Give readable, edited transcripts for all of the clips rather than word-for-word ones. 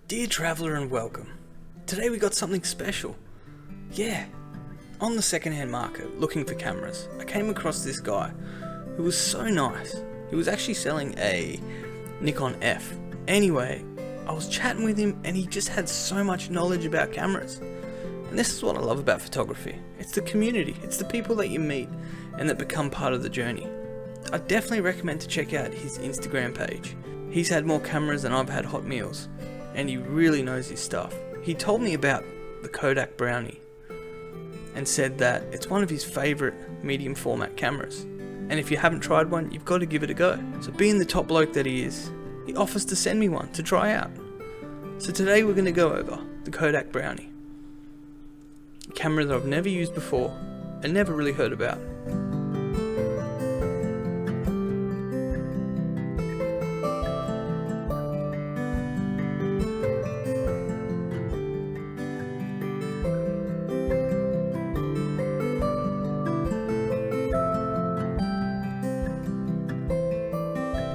Dear traveller and welcome. Today we got something special. Yeah, on the secondhand market looking for cameras, I came across this guy who was so nice. He was actually selling a Nikon F. Anyway, I was chatting with him and he just had so much knowledge about cameras. And this is what I love about photography. It's the community, it's the people that you meet and that become part of the journey. I definitely recommend to check out his Instagram page. He's had more cameras than I've had hot meals, and he really knows his stuff. He told me about the Kodak Brownie and said that it's one of his favourite medium format cameras. And if you haven't tried one, you've got to give it a go. So being the top bloke that he is, he offers to send me one to try out. So today we're going to go over the Kodak Brownie. A camera that I've never used before and never really heard about.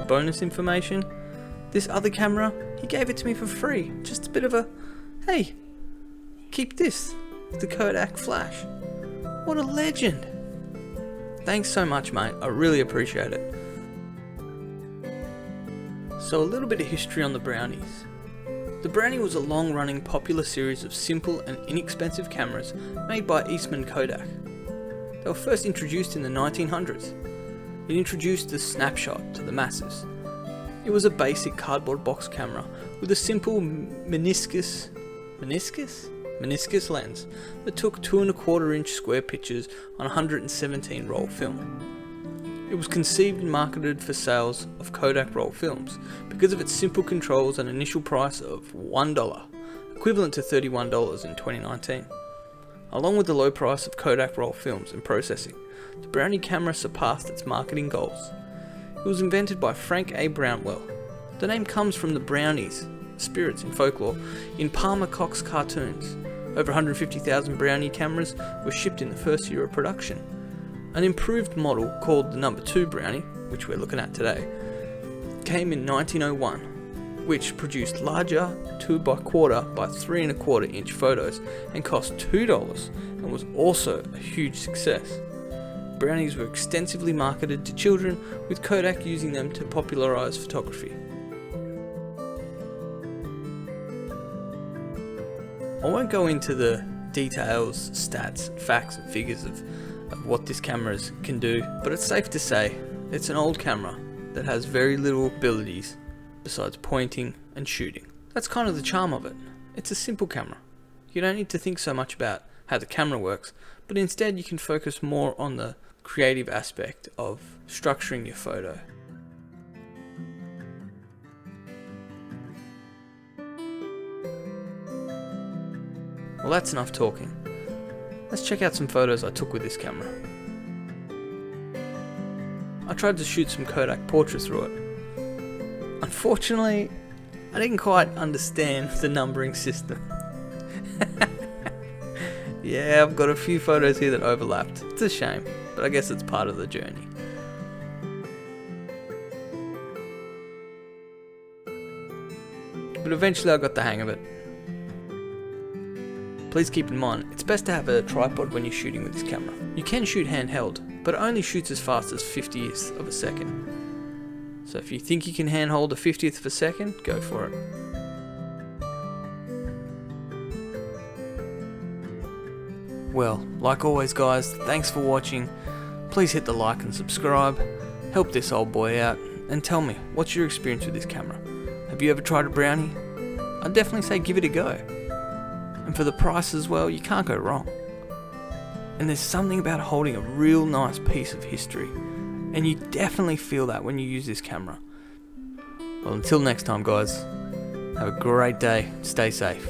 Bonus information, this other camera, he gave it to me for free. Just a bit of a, hey, keep this, the Kodak Flash. What a legend. Thanks so much, mate, I really appreciate it. So a little bit of history on the Brownies. The Brownie was a long-running popular series of simple and inexpensive cameras made by Eastman Kodak. They were first introduced in the 1900s. It introduced the snapshot to the masses. It was a basic cardboard box camera with a simple meniscus lens that took 2¼ inch square pictures on 117 roll film. It was conceived and marketed for sales of Kodak roll films because of its simple controls and initial price of $1, equivalent to $31 in 2019. Along with the low price of Kodak roll films and processing, the Brownie camera surpassed its marketing goals. It was invented by Frank A. Brownwell. The name comes from the brownies, spirits in folklore, in Palmer Cox cartoons. Over 150,000 Brownie cameras were shipped in the first year of production. An improved model called the No. 2 Brownie, which we're looking at today, came in 1901, which produced larger 2x4 by 3¼ inch photos and cost $2 and was also a huge success. Brownies were extensively marketed to children, with Kodak using them to popularise photography. I won't go into the details, stats, facts and figures of what this camera can do, but it's safe to say it's an old camera that has very little abilities besides pointing and shooting. That's kind of the charm of it. It's a simple camera. You don't need to think so much about how the camera works, but instead you can focus more on the creative aspect of structuring your photo. Well, that's enough talking. Let's check out some photos I took with this camera. I tried to shoot some Kodak Portrait through it. Unfortunately, I didn't quite understand the numbering system. Yeah, I've got a few photos here that overlapped. It's a shame, but I guess it's part of the journey. But eventually I got the hang of it. Please keep in mind, it's best to have a tripod when you're shooting with this camera. You can shoot handheld, but it only shoots as fast as 50th of a second. So if you think you can handhold a 50th of a second, go for it. Well, like always guys, thanks for watching. Please hit the like and subscribe, help this old boy out, and tell me, what's your experience with this camera? Have you ever tried a Brownie? I'd definitely say give it a go. And for the price as well, you can't go wrong. And there's something about holding a real nice piece of history, and you definitely feel that when you use this camera. Well, until next time guys, have a great day, stay safe.